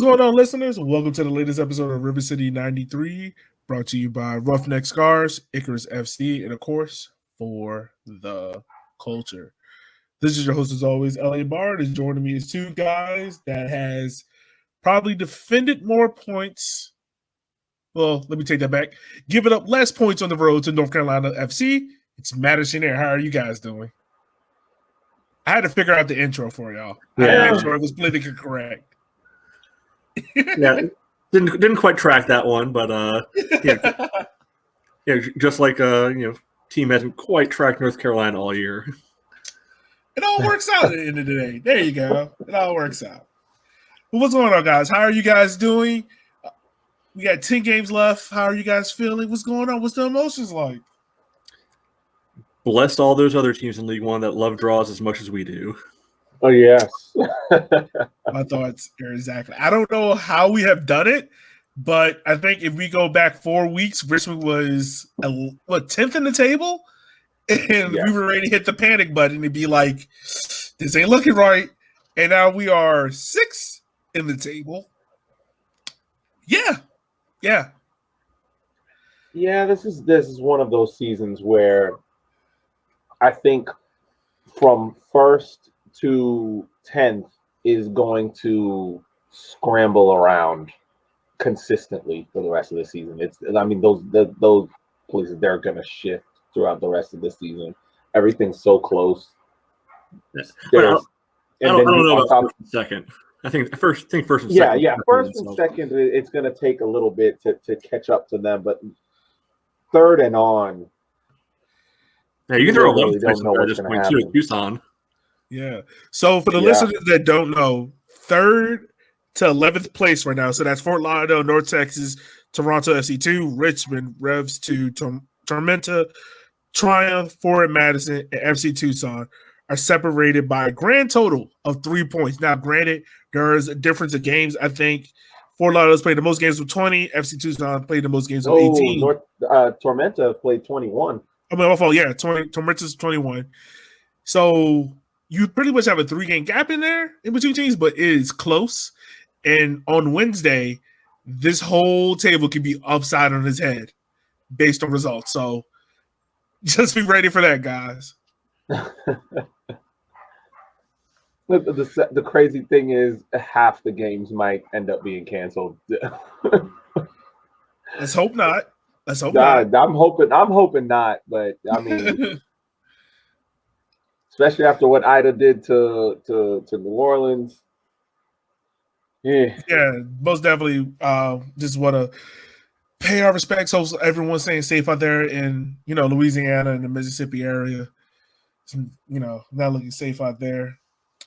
going on, listeners? Welcome to the latest episode of Rivercity 93, brought to you by Roughneck Scars, Icarus FC, and of course, For the Culture. This is your host, as always, Elliot Bard. Is joining me is two guys that has probably defended more points. Well, let me take that back. Giving up less points on the road to North Carolina FC. It's Madison there. How are you guys doing? I had to figure out the intro for y'all. I had to make sure it was politically correct. Yeah, didn't quite track that one, but just like team hasn't quite tracked North Carolina all year. It all works out at the end of the day. There you go. It all works out. Well, what's going on, guys? How are you guys doing? We got 10 games left. How are you guys feeling? What's going on? What's the emotions like? Bless all those other teams in League One that love draws as much as we do. Oh, yes. My thoughts are exactly. I don't know how we have done it, but I think if we go back 4 weeks, Richmond was 10th in the table, and we were ready to hit the panic button and be like, "This ain't looking right." And now we are 6th in the table. Yeah. This is one of those seasons where I think from first to 10th is going to scramble around consistently for the rest of the season. Those places, they're going to shift throughout the rest of the season. Everything's so close. I don't know about first and second. I think first and second. Yeah. First and second, it's going to take a little bit to catch up to them, but third and on. Yeah, you can throw really don't know what's going to happen. Tucson. Yeah. So for the listeners that don't know, 3rd to 11th place right now. So that's Fort Lauderdale, North Texas, Toronto FC 2, Richmond, Revs 2, Tormenta, Triumph, Fort Madison, and FC Tucson are separated by a grand total of 3 points. Now, granted, there is a difference of games. I think Fort Lauderdale's played the most games with 20. FC Tucson played the most games with 18. Tormenta played 21. I mean, my fault. Yeah, Tormenta's 21. So you pretty much have a 3-game gap in there in between teams, but it is close. And on Wednesday, this whole table could be upside on its head based on results. So just be ready for that, guys. The crazy thing is half the games might end up being canceled. Let's hope not. Not. I'm hoping not, but I mean, especially after what Ida did to New Orleans. Yeah, most definitely. Just want to pay our respects. Hope everyone's staying safe out there in Louisiana and the Mississippi area. Not looking safe out there.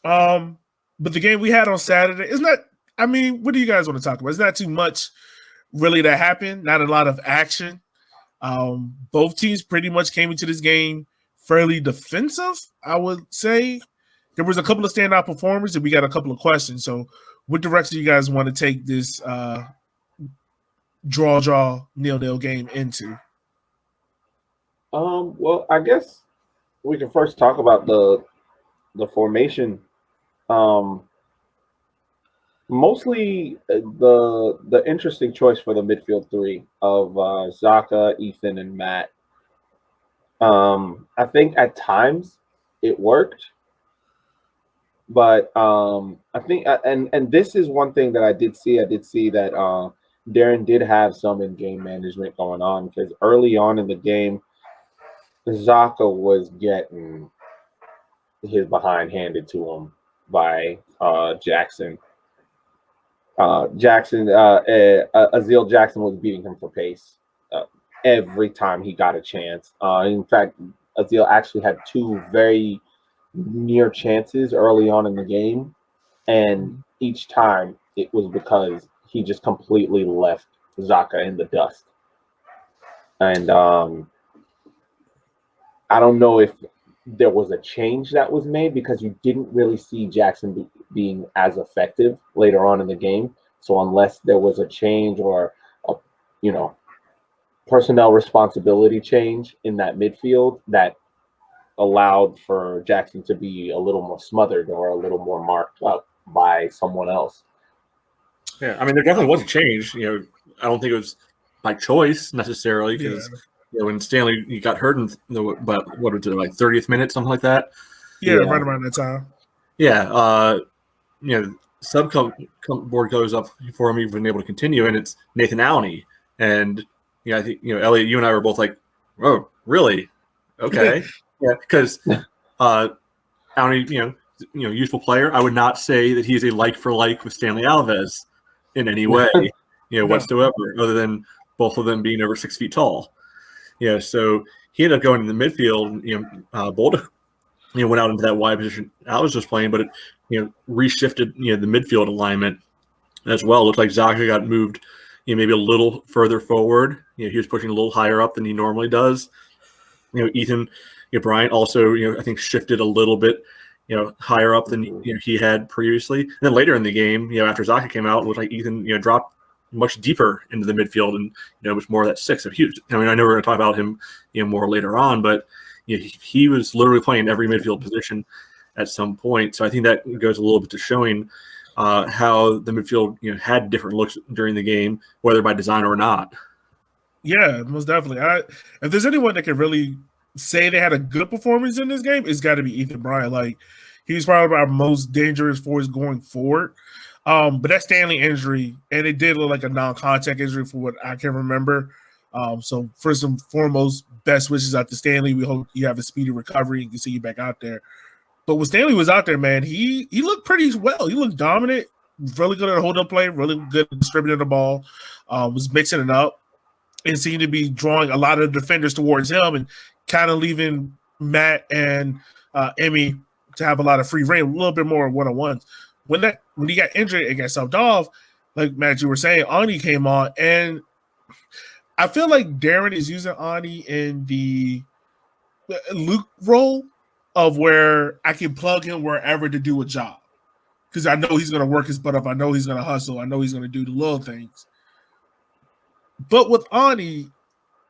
But the game we had on Saturday is not. I mean, what do you guys want to talk about? It's not too much really that happened. Not a lot of action. Both teams pretty much came into this game fairly defensive, I would say. There was a couple of standout performers, and we got a couple of questions. So, what direction do you guys want to take this draw 0-0 game into? Well, I guess we can first talk about the formation. Mostly the interesting choice for the midfield three of Zaka, Ethan, and Matt. I think at times it worked, but I think and this is one thing that I did see. I did see that Darren did have some in-game management going on, because early on in the game, Zaka was getting his behind handed to him by Jackson. Azil Jackson was beating him for pace every time he got a chance. In fact, Azil actually had 2 very near chances early on in the game, and each time it was because he just completely left Zaka in the dust. And I don't know if there was a change that was made, because you didn't really see Jackson being as effective later on in the game. So unless there was a change or a personnel responsibility change in that midfield that allowed for Jackson to be a little more smothered or a little more marked up by someone else. Yeah, I mean, there definitely was a change. I don't think it was by choice necessarily because when Stanley he got hurt in but what was it, like 30th minute, something like that. Yeah, right around that time. Yeah, sub board goes up before him even able to continue, and it's Nathan Alney. And I think Elliot, you and I were both like, "Oh, really? Okay." Yeah, because Alney, useful player. I would not say that he's a like for like with Stanley Alves in any way, whatsoever, other than both of them being over 6 feet tall. So he ended up going in the midfield. Bolduc, went out into that wide position I was just playing, but it, reshifted, the midfield alignment as well. It looked like Zaka got moved, maybe a little further forward. He was pushing a little higher up than he normally does. Ethan, Bryant also, I think shifted a little bit, higher up than he had previously. And then later in the game, after Zaka came out, it looked like Ethan, dropped much deeper into the midfield and, it was more of that 6 of Hughes. I mean, I know we're going to talk about him, more later on, but he was literally playing every midfield position at some point. So I think that goes a little bit to showing how the midfield, had different looks during the game, whether by design or not. Yeah, most definitely. If there's anyone that can really say they had a good performance in this game, it's got to be Ethan Bryant. Like, he's probably our most dangerous force going forward. But that Stanley injury, and it did look like a non-contact injury for what I can remember. So first and foremost, best wishes out to Stanley. We hope you have a speedy recovery and can see you back out there. But when Stanley was out there, man, he looked pretty well. He looked dominant, really good at hold-up play, really good at distributing the ball, was mixing it up, and seemed to be drawing a lot of defenders towards him and kind of leaving Matt and Emmy to have a lot of free reign, a little bit more one-on-ones. When he got injured and got subbed off, like Matt, you were saying, Ani came on, and I feel like Darren is using Ani in the Luke role of where I can plug him wherever to do a job because I know he's going to work his butt up. I know he's going to hustle. I know he's going to do the little things. But with Ani,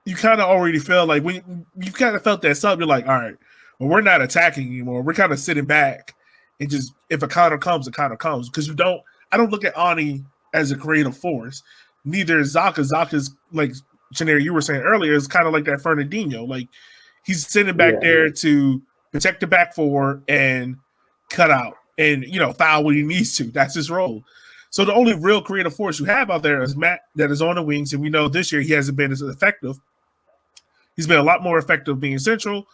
you kind of already feel like when you kind of felt that sub, you're like, all right, well, we're not attacking anymore. We're kind of sitting back and just if a counter comes, a counter comes. Because I don't look at Ani as a creative force. Neither is Zaka. Zaka's like Chaneri, you were saying earlier, is kind of like that Fernandinho. Like he's sitting back there to protect the back four and cut out and foul when he needs to. That's his role. So the only real creative force you have out there is Matt that is on the wings, and we know this year he hasn't been as effective. He's been a lot more effective being central.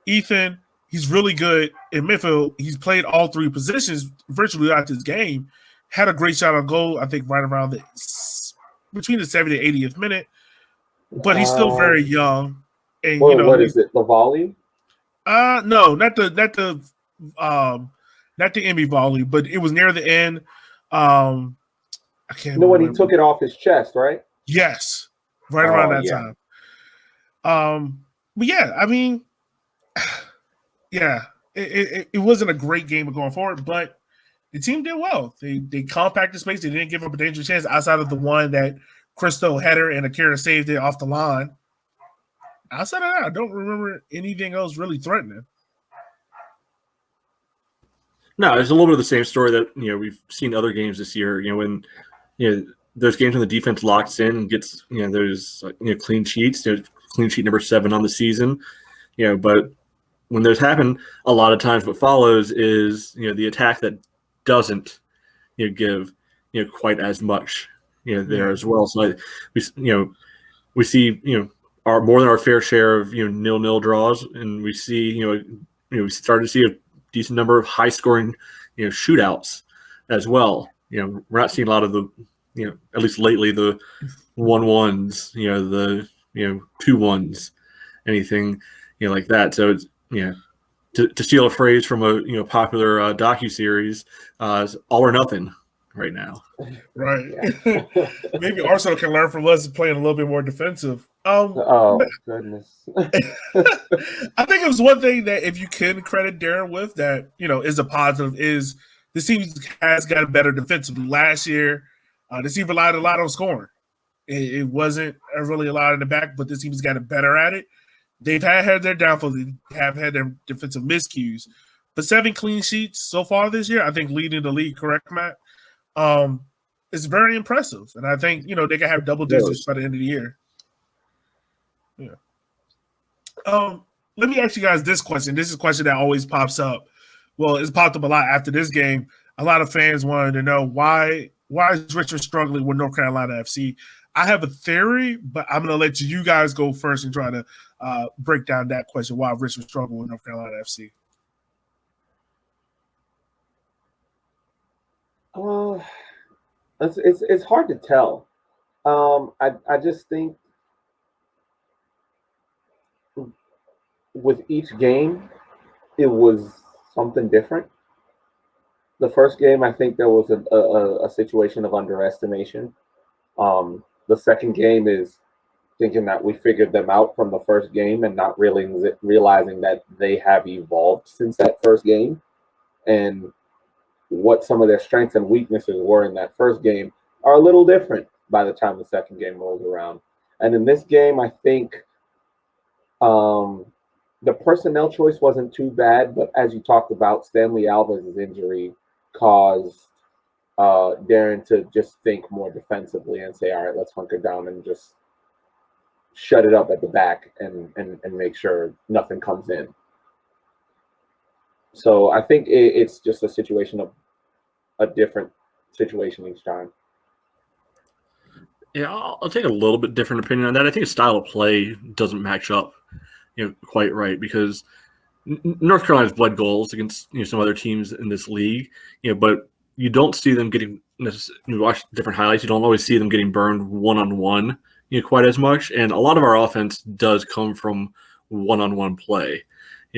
Ethan, he's really good in midfield. He's played all three positions virtually throughout this game. Had a great shot on goal, I think right around between the 70th and 80th minute. But he's still very young. And what is it? The volley? No, not the Emmy volley, but it was near the end. I can't remember. When he took it off his chest, right? Yes. Right around that time. But yeah, I mean, yeah, it wasn't a great game going forward, but the team did well. They compacted space. They didn't give up a dangerous chance outside of the one that Cristo header and Akira saved it off the line. Outside of that, I don't remember anything else really threatening. No, it's a little bit of the same story that we've seen other games this year. When those games when the defense locks in and gets those clean sheets. Clean sheet number 7 on the season. But when those happen, a lot of times what follows is the attack that doesn't give quite as much there as well. So we see our more than our fair share of 0-0 draws, and we see we started to see a decent number of high scoring shootouts as well. We're not seeing a lot of the at least lately the 1-1s, the 2-1s, anything like that. So it's to steal a phrase from a popular docuseries, is all or nothing right now. Right. Maybe Arsenal can learn from us playing a little bit more defensive. Oh goodness. I think it was one thing that if you can credit Darren with that, is a positive is this team has gotten better defensively. Last year, this team relied a lot on scoring. It wasn't really a lot in the back, but this team has gotten better at it. They've had their downfalls. They have had their defensive miscues. But 7 clean sheets so far this year, I think leading the league, correct, Matt? is very impressive, and I think they can have double digits by the end of the year. Yeah. Let me ask you guys this question. This is a question that always pops up. Well, it's popped up a lot after this game. A lot of fans wanted to know why is Richmond struggling with North Carolina FC. I have a theory, but I'm going to let you guys go first and try to break down that question. Why Richmond struggled with North Carolina FC? It's hard to tell. I just think with each game, it was something different. The first game, I think there was a situation of underestimation. The second game is thinking that we figured them out from the first game and not really realizing that they have evolved since that first game, and what some of their strengths and weaknesses were in that first game are a little different by the time the second game rolls around. And in this game, I think the personnel choice wasn't too bad, but as you talked about, Stanley Alves' injury caused Darren to just think more defensively and say, all right, let's hunker down and just shut it up at the back and make sure nothing comes in. So I think it's just a situation of a different situation each time. Yeah, I'll take a little bit different opinion on that. I think his style of play doesn't match up, quite right, because North Carolina's bled goals against some other teams in this league, but you don't see them getting. You watch different highlights, you don't always see them getting burned one-on-one, quite as much. And a lot of our offense does come from one-on-one play,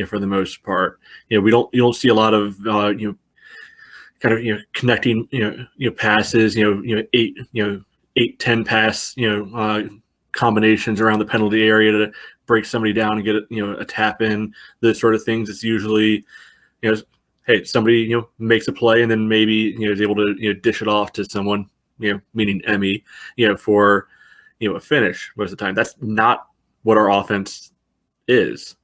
for the most part. You don't see a lot of connecting passes, 8-10 pass combinations around the penalty area to break somebody down and get a tap in, those sort of things. It's usually hey, somebody makes a play and then maybe is able to dish it off to someone, meaning Emmy, for a finish most of the time. That's not what our offense is.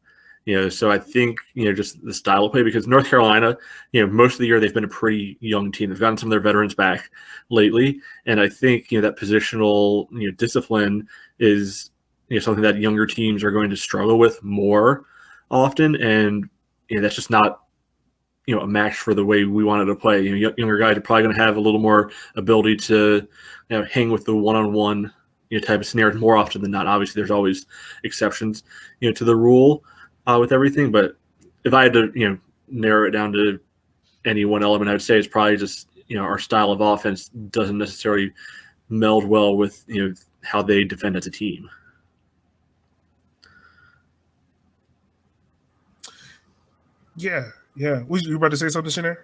So I think, just the style of play, because North Carolina, most of the year they've been a pretty young team. They've gotten some of their veterans back lately. And I think, that positional, discipline is, something that younger teams are going to struggle with more often. And, that's just not, a match for the way we wanted to play. Younger guys are probably going to have a little more ability to, hang with the one-on-one, type of scenarios more often than not. Obviously, there's always exceptions, to the rule. With everything, but if I had to, narrow it down to any one element, I would say it's probably just, our style of offense doesn't necessarily meld well with, how they defend as a team. Yeah. Was you about to say something, Shanae?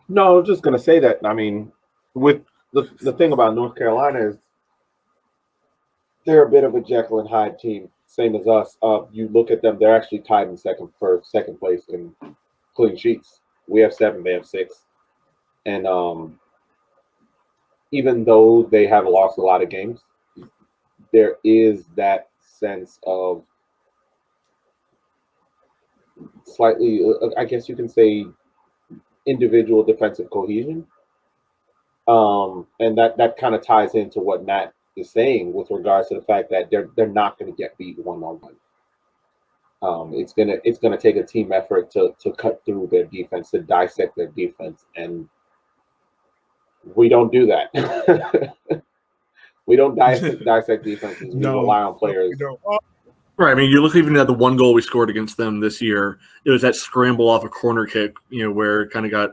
No, I was just going to say that, I mean, with the thing about North Carolina is they're a bit of a Jekyll and Hyde team. Same as us. You look at them; they're actually tied in second place in clean sheets. We have 7; they have 6. And even though they have lost a lot of games, there is that sense of slightly, I guess you can say, individual defensive cohesion. And that kind of ties into what Matt is saying with regards to the fact that they're not going to get beat one-on-one. It's gonna take a team effort to cut through their defense, to dissect their defense, and we don't do that. We don't dissect defenses. We rely on players. Right. I mean, you look even at the one goal we scored against them this year. It was that scramble off a corner kick, where it kind of got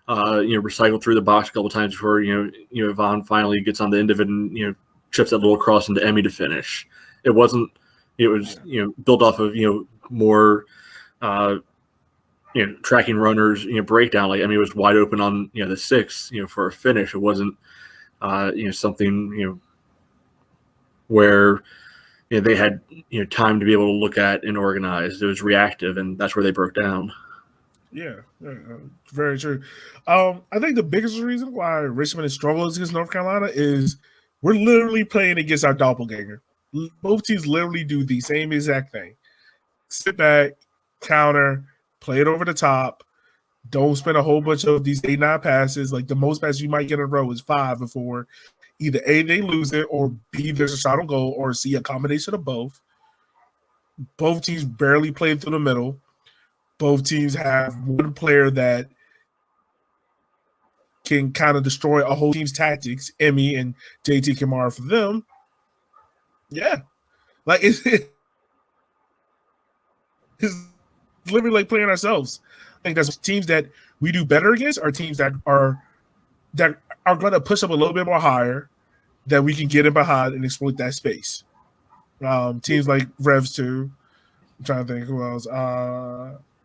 recycled through the box a couple times before Vaughn finally gets on the end of it and chips that little cross into Emmy to finish. It wasn't. It was built off of more tracking runners breakdown. Like, I mean, it was wide open on the 6 for a finish. It wasn't something where they had time to be able to look at and organize. It was reactive, and that's where they broke down. Yeah, very true. I think the biggest reason why Richmond is struggling against North Carolina is we're literally playing against our doppelganger. Both teams literally do the same exact thing. Sit back, counter, play it over the top, Don't spend a whole bunch of these 8-9 passes. Like the most passes you might get in a row is 5 before either A, they lose it, or B, there's a shot on goal, or C, a combination of both. Both teams barely played through the middle. Both teams have one player that can kind of destroy a whole team's tactics. Emmy and JT Kamara for them. Yeah. Like it's literally like playing ourselves. I think that's teams that we do better against are teams that are going to push up a little bit more higher, that we can get in behind and exploit that space. Teams like Revs 2, I'm trying to think who else.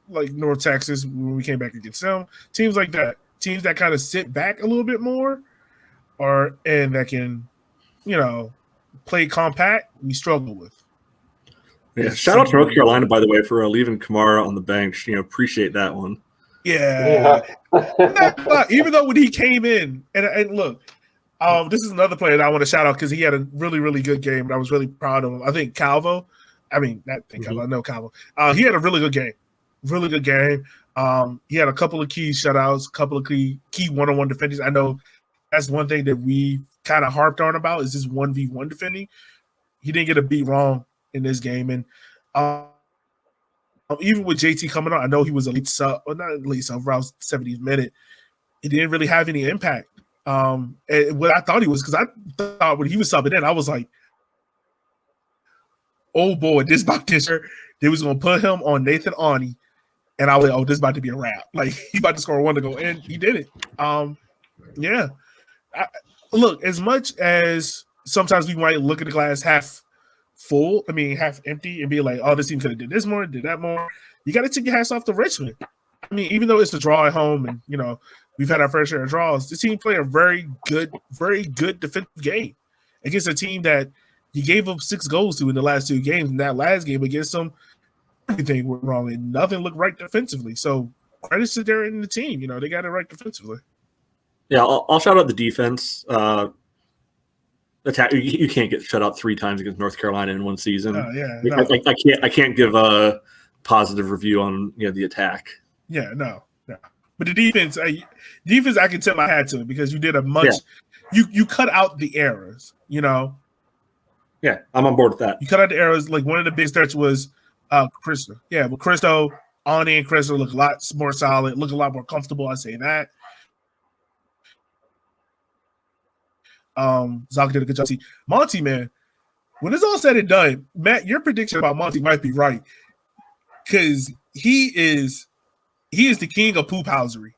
Like North Texas when we came back against them. Teams like that. Teams that kind of sit back a little bit more, and that can, play compact. We struggle with. Yeah, shout out to North Carolina, by the way, for leaving Kamara on the bench. Appreciate that one. Yeah. Even though when he came in, and look, this is another player that I want to shout out because he had a really, really good game, and I was really proud of him. I think Calvo. I mean, not think Calvo. I know Calvo. He had a really good game. Really good game. He had a couple of key shutouts, a couple of key one-on-one defenders. I know that's one thing that we kind of harped on about is this 1v1 defending. He didn't get a beat wrong in this game. And even with JT coming on, I know he was a late sub, or not late sub, around 70th minute. He didn't really have any impact. And what I thought he was, because I thought when he was subbing in, I was like, oh boy, this about this year, they was going to put him on Nathan Arney. And I was like, oh, this is about to be a wrap. Like, he about to score one to go in. He did it. Yeah. Look, as much as sometimes we might look at the glass half full, half empty, and be like, oh, this team could have did this more, did that more. You got to take your hats off to Richmond. Even though it's a draw at home and, we've had our fair share of draws, this team played a very good defensive game against a team that you gave up 6 goals to in the last 2 games. In that last game against them, everything went wrong and nothing looked right defensively. So credits to their in the team. They got it right defensively. Yeah, I'll shout out the defense. Attack. You can't get shut out 3 times against North Carolina in one season. I can't give a positive review on the attack. Yeah, no. But the defense, I can tip my hat to because you did a much. Yeah. You cut out the errors. Yeah, I'm on board with that. You cut out the errors. Like one of the big starts was Cristo. Yeah, but Cristo, Ani and Cristo look a lot more solid, look a lot more comfortable. I say that. Zach did a good job. See, Monty, man, when it's all said and done, Matt, your prediction about Monty might be right because he is the king of poop housery.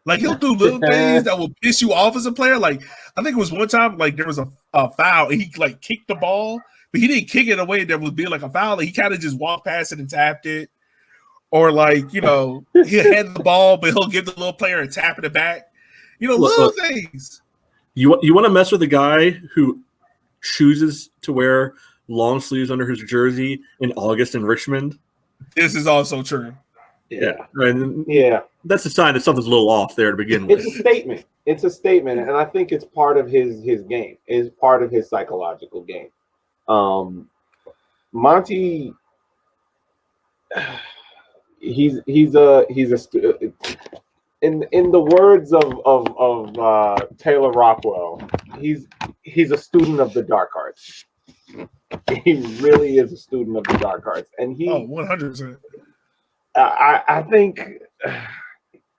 Like he'll do little things that will piss you off as a player. Like I think it was one time, like there was a foul and he like kicked the ball, but he didn't kick it in a way that would be like a foul. Like, he kind of just walked past it and tapped it, or like he'll head the ball, but he'll give the little player a tap in the back. Little things. You want to mess with a guy who chooses to wear long sleeves under his jersey in August in Richmond? This is also true. Yeah. That's a sign that something's a little off there to begin with. It's a statement, and I think it's part of his game. It's part of his psychological game. Monty, he's in the words of Taylor Rockwell, he's a student of the dark arts. He really is a student of the dark arts, and 100%. I think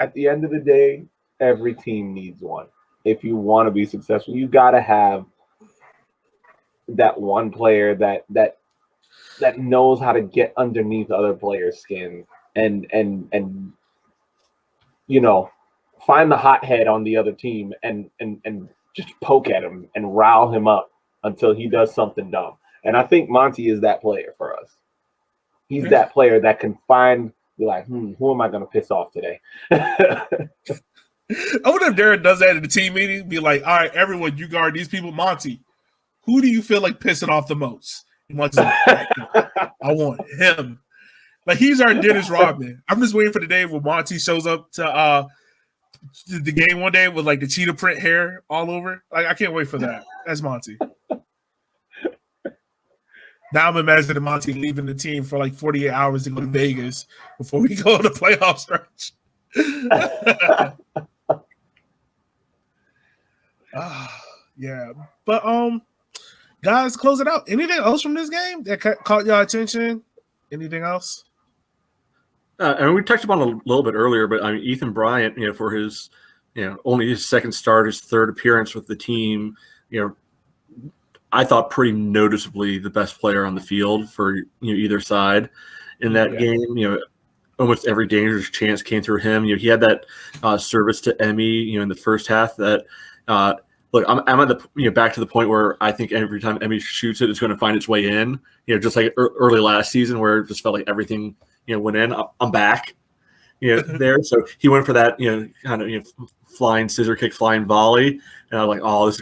at the end of the day, every team needs one. If you want to be successful, you got to have that one player that knows how to get underneath other players' skin and find the hothead on the other team and just poke at him and rile him up until he does something dumb. And I think Monty is that player for us. He's that player that can be like, who am I going to piss off today? I wonder if Darren does that in the team meeting. Be like, all right, everyone, you guard these people. Monty, who do you feel like pissing off the most? I want him. Like, he's our Dennis Rodman. I'm just waiting for the day when Monty shows up to the game one day with like the cheetah print hair all over. Like, I can't wait for that. That's Monty. Now I'm imagining Monty leaving the team for like 48 hours to go to Vegas before we go on the playoff stretch. Yeah, but guys, close it out. Anything else from this game that caught your attention? Anything else? I mean, we touched upon it a little bit earlier, but I mean, Ethan Bryant, for his, only his second start, his third appearance with the team, I thought pretty noticeably the best player on the field for either side in that game. Almost every dangerous chance came through him. He had that service to Emmy, in the first half. That look, I'm at the back to the point where I think every time Emmy shoots it, it's going to find its way in. Just like early last season, where it just felt like everything went in. I'm back. There. So he went for that, kind of flying scissor kick, flying volley, and I'm like, oh, this,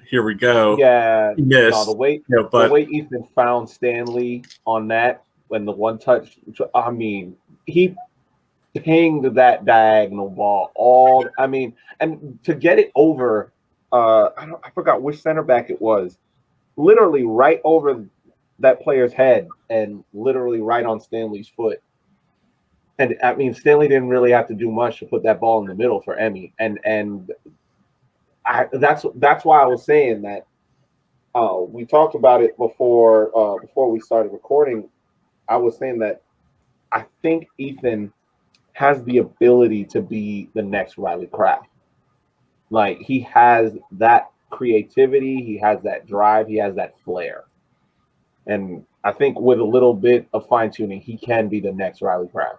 here we go. Yeah, he missed. No, the way Ethan found Stanley on that when the one touch, I mean, he pinged that diagonal ball and to get it over, I forgot which center back it was, literally right over that player's head and literally right on Stanley's foot. And I mean, Stanley didn't really have to do much to put that ball in the middle for Emmy, and that's why I was saying that. We talked about it before we started recording. I was saying that I think Ethan has the ability to be the next Riley Kraft. Like, he has that creativity, he has that drive, he has that flair, and I think with a little bit of fine tuning, he can be the next Riley Kraft.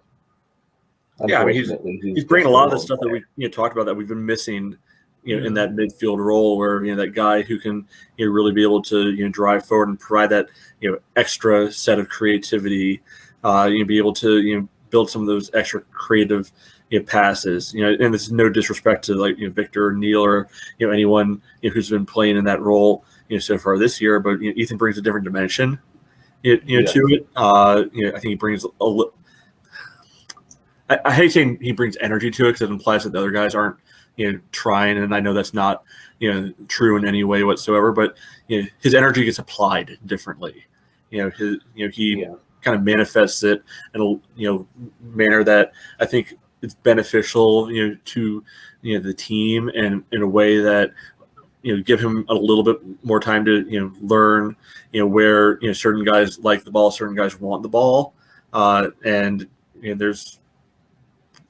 Yeah, I mean, he's bringing a lot of the stuff that we talked about that we've been missing, in that midfield role, where that guy who can really be able to drive forward and provide that extra set of creativity, be able to build some of those extra creative passes. And this is no disrespect to like Victor or Neil or anyone who's been playing in that role so far this year, but Ethan brings a different dimension to it. I think he brings a little. I hate saying he brings energy to it because it implies that the other guys aren't trying, and I know that's not true in any way whatsoever. But his energy gets applied differently. He kind of manifests it in a manner that I think it's beneficial to the team, and in a way that give him a little bit more time to learn where certain guys like the ball, certain guys want the ball, and there's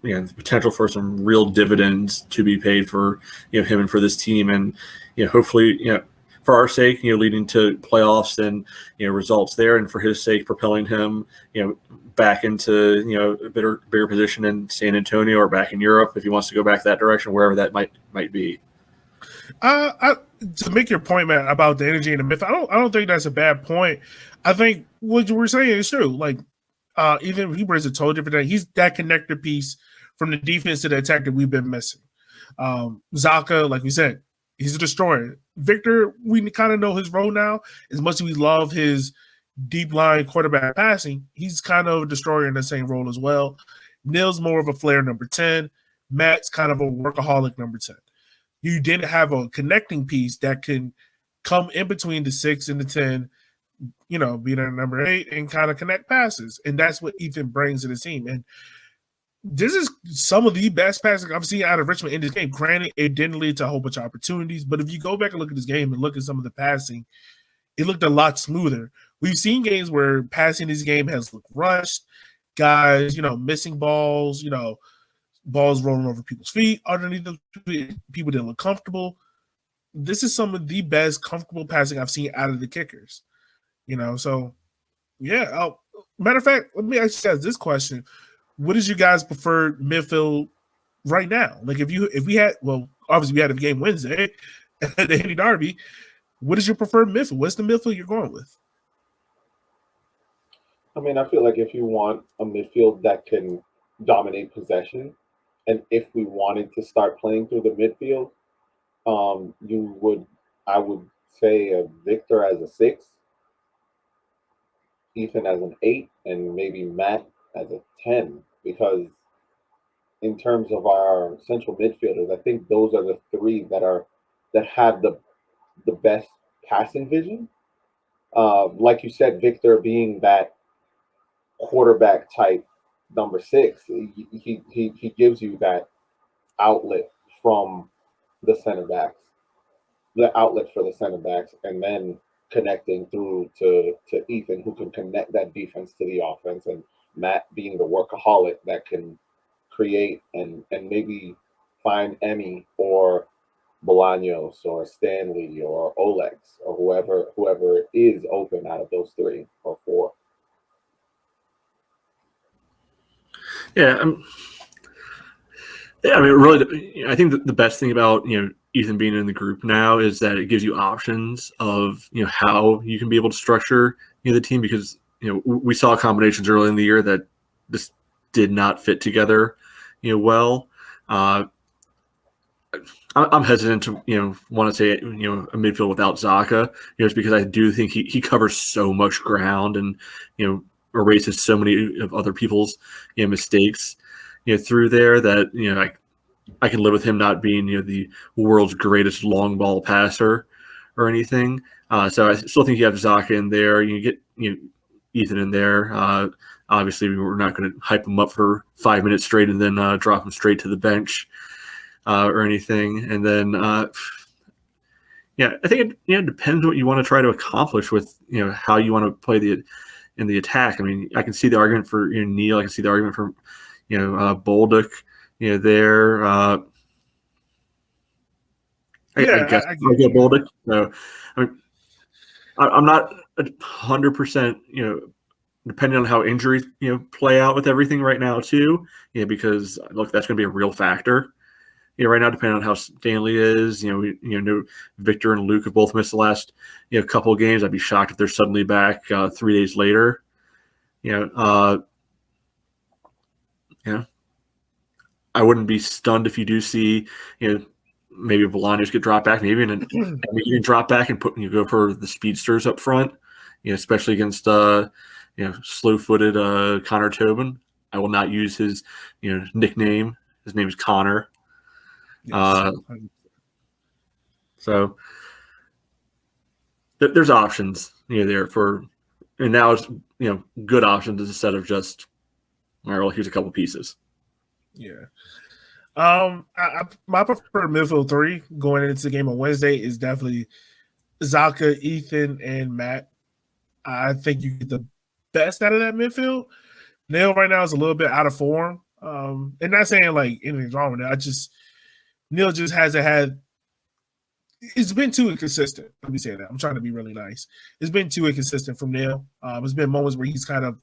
the potential for some real dividends to be paid for him and for this team, and hopefully for our sake leading to playoffs and results there, and for his sake propelling him back into a bigger position in San Antonio or back in Europe if he wants to go back that direction, wherever that might be. To make your point, man, about the energy and the myth, I don't think that's a bad point. I think what you were saying is true. Like, even he brings a totally different thing. He's that connector piece from the defense to the attack that we've been missing. Zaka, like we said, he's a destroyer. Victor, we kind of know his role now. As much as we love his deep line quarterback passing, he's kind of a destroyer in the same role as well. Neil's more of a flair number 10. Matt's kind of a workaholic number 10. You didn't have a connecting piece that can come in between the 6 and the 10, being a number 8 and kind of connect passes. And that's what Ethan brings to the team. And this is some of the best passing I've seen out of Richmond in this game. Granted, it didn't lead to a whole bunch of opportunities, but if you go back and look at this game and look at some of the passing, it looked a lot smoother. We've seen games where passing this game has looked rushed, guys, missing balls, balls rolling over people's feet underneath them. People didn't look comfortable. This is some of the best comfortable passing I've seen out of the kickers. So yeah. Matter of fact, let me ask you guys this question: what is your guys' preferred midfield right now? Like, if we had, well, obviously we had a game Wednesday at the Henry Derby. What is your preferred midfield? What's the midfield you're going with? I mean, I feel like if you want a midfield that can dominate possession, and if we wanted to start playing through the midfield, I would say Victor as a 6, Ethan as an 8, and maybe Matt as a 10, because in terms of our central midfielders, I think those are the 3 that have the best passing vision. Like you said, Victor being that quarterback type number 6, he gives you that outlet from the center backs, the outlet for the center backs, and then connecting through to Ethan, who can connect that defense to the offense, and Matt being the workaholic that can create and maybe find Emmy or Bolaños or Stanley or Olex or whoever is open out of those 3 or 4. Yeah, I mean, really, I think that the best thing about Ethan being in the group now is that it gives you options of how you can be able to structure the team, because we saw combinations early in the year that just did not fit together well. I'm hesitant to want to say a midfield without Zaka, just because I do think he covers so much ground and erases so many of other people's mistakes through there that I can live with him not being the world's greatest long ball passer or anything. So I still think you have Zaka in there. You get Ethan in there. Obviously, we're not going to hype him up for 5 minutes straight and then drop him straight to the bench or anything. And then, I think it depends what you want to try to accomplish with how you want to play in the attack. I mean, I can see the argument for Neil. I can see the argument for Bolduc. There. I guess I get Bolduc. So, I mean, I'm not 100%. Depending on how injuries play out with everything right now too. Because look, that's going to be a real factor. Right now, depending on how Stanley is, we know Victor and Luke have both missed the last couple of games. I'd be shocked if they're suddenly back 3 days later. I wouldn't be stunned if you do see, maybe Bolaños get dropped back, maybe even drop back and go for the speedsters up front, especially against slow-footed Connor Tobin. I will not use his nickname. His name is Connor. Yes. So there's options there for, and now it's good options instead of just, all right, well, here's a couple pieces. Yeah. My preferred midfield 3 going into the game on Wednesday is definitely Zaka, Ethan, and Matt. I think you get the best out of that midfield. Neil right now is a little bit out of form. And not saying like anything's wrong with it. Neil just hasn't had. It's been too inconsistent. Let me say that. I'm trying to be really nice. It's been too inconsistent from Neil. There's been moments where he's kind of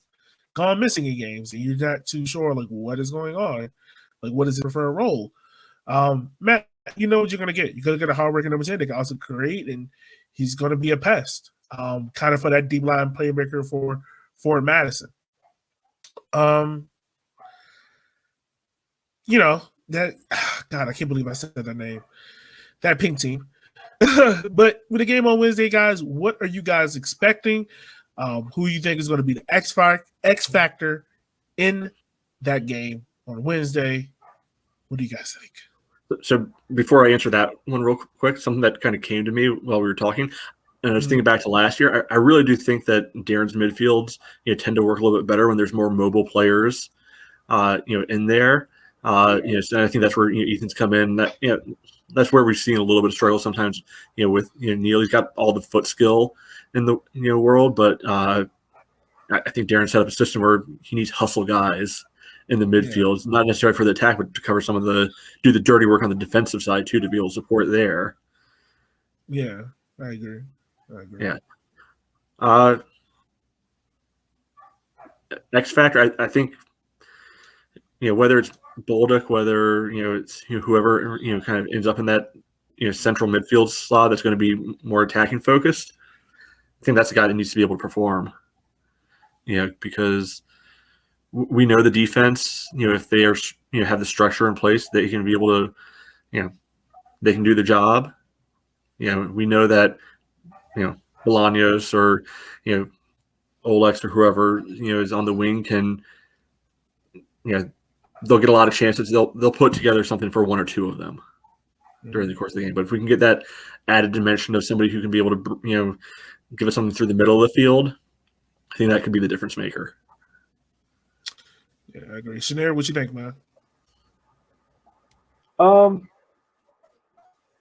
gone missing in games, and you're not too sure like what is going on. Like, what is his preferred role? Matt, you know what you're going to get. You're going to get a hard-working number 10 that can also create, and he's going to be a pest, kind of for that deep line playmaker for Madison. That God, I can't believe I said that name. That pink team. But with the game on Wednesday, guys, what are you guys expecting? Who you think is going to be the X factor in that game on Wednesday? What do you guys think? So before I answer that one real quick, something that kind of came to me while we were talking, and I was thinking back to last year, I really do think that Darren's midfields tend to work a little bit better when there's more mobile players in there. So I think that's where Ethan's come in. That's where we've seen a little bit of struggle sometimes. With Neil, he's got all the foot skill in the world, but I think Darren set up a system where he needs hustle guys in the midfield. It's not necessarily for the attack, but to cover do the dirty work on the defensive side too, to be able to support there. Yeah, I agree. Yeah. X factor, I think. Whether it's Bolduc, whether it's whoever kind of ends up in that central midfield slot that's going to be more attacking focused. I think that's the guy that needs to be able to perform. Because we know the defense. If they are have the structure in place, they can be able to they can do the job. We know that Bolaños or Olex or whoever is on the wing can they'll get a lot of chances. They'll put together something for one or two of them during the course of the game. But if we can get that added dimension of somebody who can be able to, give us something through the middle of the field, I think that could be the difference maker. Yeah, I agree. Shanair, what you think, man? I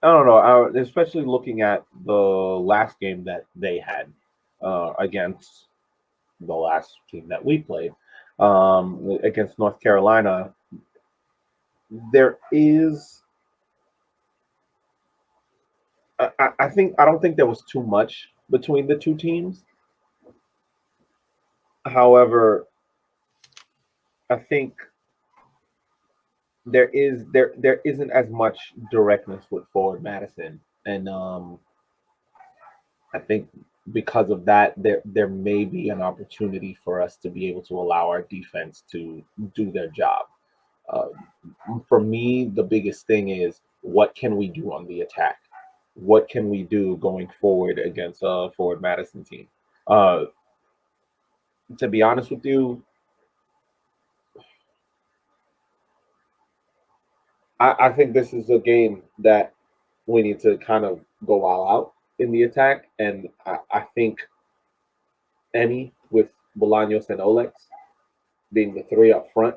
don't know. Especially looking at the last game that they had against the last team that we played against North Carolina, there is. I don't think there was too much between the two teams. However, I think there isn't as much directness with forward Madison, and I think because of that, there may be an opportunity for us to be able to allow our defense to do their job. Uh, for me, the biggest thing is what can we do on the attack? What can we do going forward against a forward Madison team? Uh, to be honest with you, I think this is a game that we need to kind of go all out in the attack, and I think any with Bolaños and Olex being the three up front,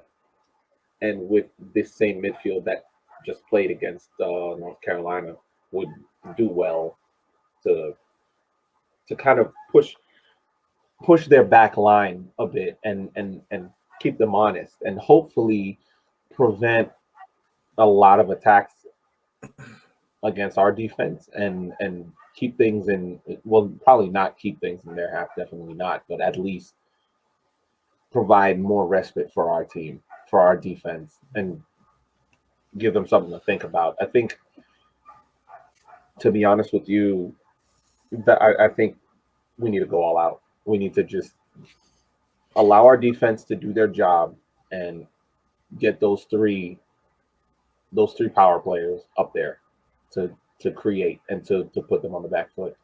and with this same midfield that just played against North Carolina would do well to kind of push their back line a bit and keep them honest and hopefully prevent a lot of attacks against our defense and keep things in, well, probably not keep things in their half, definitely not, but at least provide more respite for our team, for our defense, and give them something to think about. I think, to be honest with you, that I think we need to go all out. We need to just allow our defense to do their job and get those three power players up there to create and to put them on the back foot.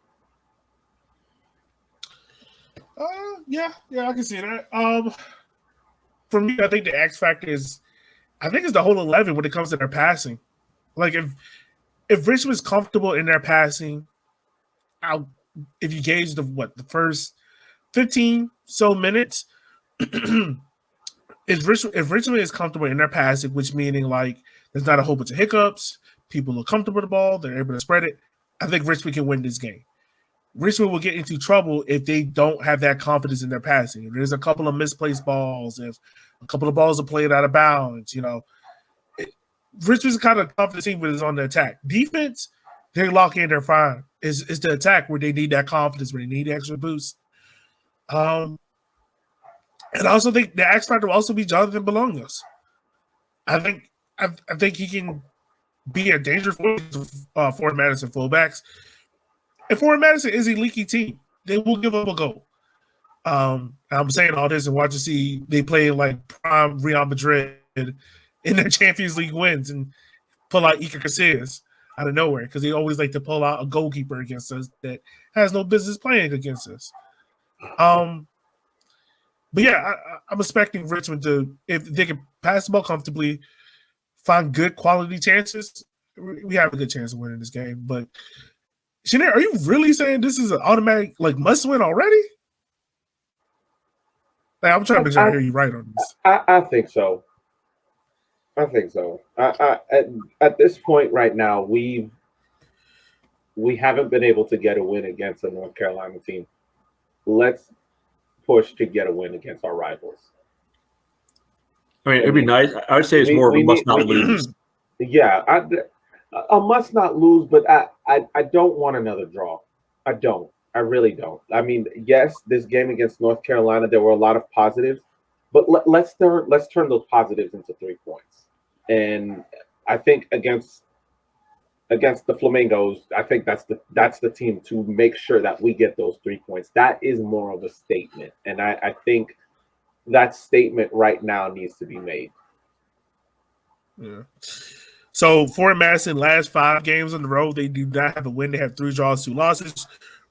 Yeah, I can see that. For me, I think the X factor is, I think it's the whole 11 when it comes to their passing. Like if Richmond's comfortable in their passing, if you gauge the first 15 so minutes, if Richmond is comfortable in their passing, which meaning like there's not a whole bunch of hiccups, people are comfortable with the ball, they're able to spread it, I think Richmond can win this game. Richmond will get into trouble if they don't have that confidence in their passing. If there's a couple of misplaced balls, if a couple of balls are played out of bounds, Richmond's kind of confident team when it's on the attack. Defense, they lock in, they're fine. It's the attack where they need that confidence, where they need the extra boost. And I also think the X factor will also be Jonathan Bolaños. I think he can be a dangerous for Madison fullbacks. And Forward Madison is a leaky team. They will give up a goal. I'm saying all this and watch to see they play like prime Real Madrid in their Champions League wins and pull out Iker Casillas out of nowhere because they always like to pull out a goalkeeper against us that has no business playing against us. But yeah, I'm expecting Richmond to, if they can pass the ball comfortably, find good quality chances, we have a good chance of winning this game. But Shanair, are you really saying this is an automatic must win already? I'm trying to make sure I hear you right on this. I think so. At this point right now, we haven't been able to get a win against a North Carolina team. Let's push to get a win against our rivals. I mean, it'd be nice. I would say it's more of a must not lose. Yeah, a must not lose, but I don't want another draw. I don't. I really don't. I mean, yes, this game against North Carolina, there were a lot of positives, but let's turn those positives into 3 points. And I think against the Flamingos, I think that's the team to make sure that we get those 3 points. That is more of a statement, and I think that statement right now needs to be made. Yeah. So for Madison, last 5 games on the road, they do not have a win. They have 3 draws, 2 losses.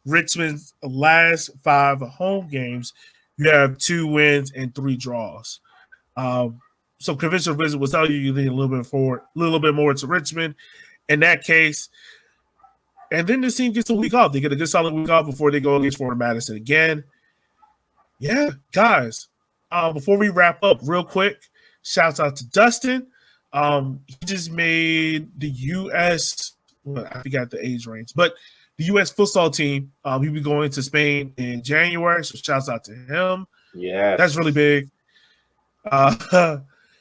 Richmond's last 5 home games, you have 2 wins and 3 draws. So conventional visit will tell you need a little bit more to Richmond in that case. And then this team gets a week off. They get a good solid week off before they go against Forward Madison again. Yeah, guys, before we wrap up, real quick, shouts out to Dustin. He just made the U.S. Well, I forgot the age range, but the U.S. futsal team. He'll be going to Spain in January, so shouts out to him. Yeah, That's really big.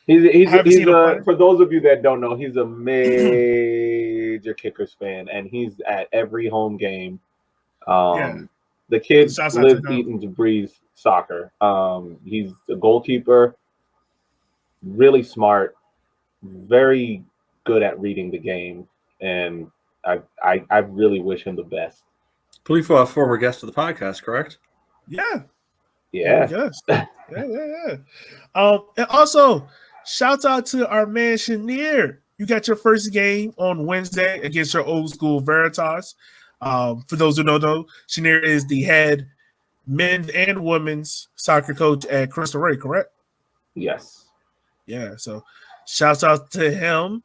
He's for those of you that don't know, he's a major Kickers fan, and he's at every home game. The kid lives, eats, and breathes soccer. He's a goalkeeper, really smart, very good at reading the game, and I really wish him the best. I believe a former guest of the podcast, correct? Yeah. Yes. Yeah. And also, shout out to our man Chenier. You got your first game on Wednesday against your old school Veritas. For those who don't know, Chenier is the head men's and women's soccer coach at Crystal Ray, correct? Yes. Yeah. So, shouts out to him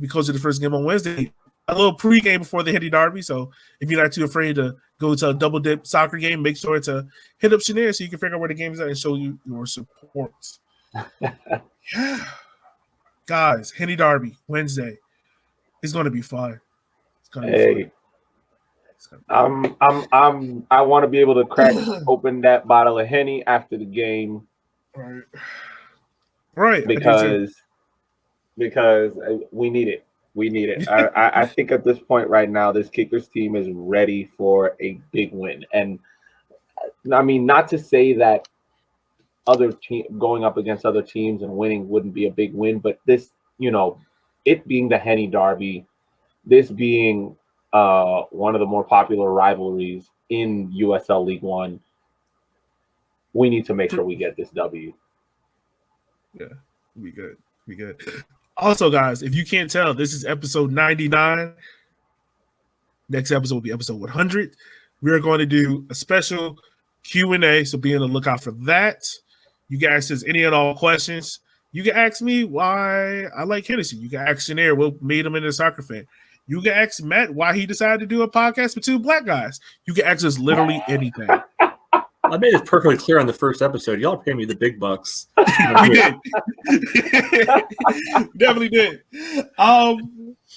because of the first game on Wednesday. A little pregame before the Henny Derby. So, if you're not too afraid to go to a double dip soccer game, make sure to hit up Chenier so you can figure out where the game is at and show you your support. Yeah. Guys, Henny Derby, Wednesday. It's going to be fun. It's going to be fun. I want to be able to crack open that bottle of Henny after the game. Right. Because we need it. We need it. I think at this point right now, this Kickers team is ready for a big win. And I mean, not to say that going up against other teams and winning wouldn't be a big win, but this, it being the Henny Derby, this being one of the more popular rivalries in USL League One, we need to make sure we get this W. Yeah, we good. We good. Also, guys, if you can't tell, this is episode 99. Next episode will be episode 100. We're going to do a special Q&A, so be on the lookout for that. You can ask us any and all questions. You can ask me why I like Hennessy. You can ask Chenier what made him into a soccer fan. You can ask Matt why he decided to do a podcast with two black guys. You can ask us literally anything. I made it perfectly clear on the first episode. Y'all pay me the big bucks. We did. Definitely did. But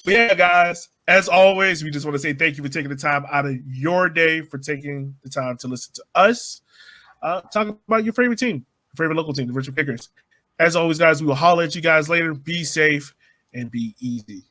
yeah, guys, as always, we just want to say thank you for taking the time out of your day, for taking the time to listen to us. Talk about your favorite team, your favorite local team, the Richmond Kickers. As always, guys, we will holler at you guys later. Be safe and be easy.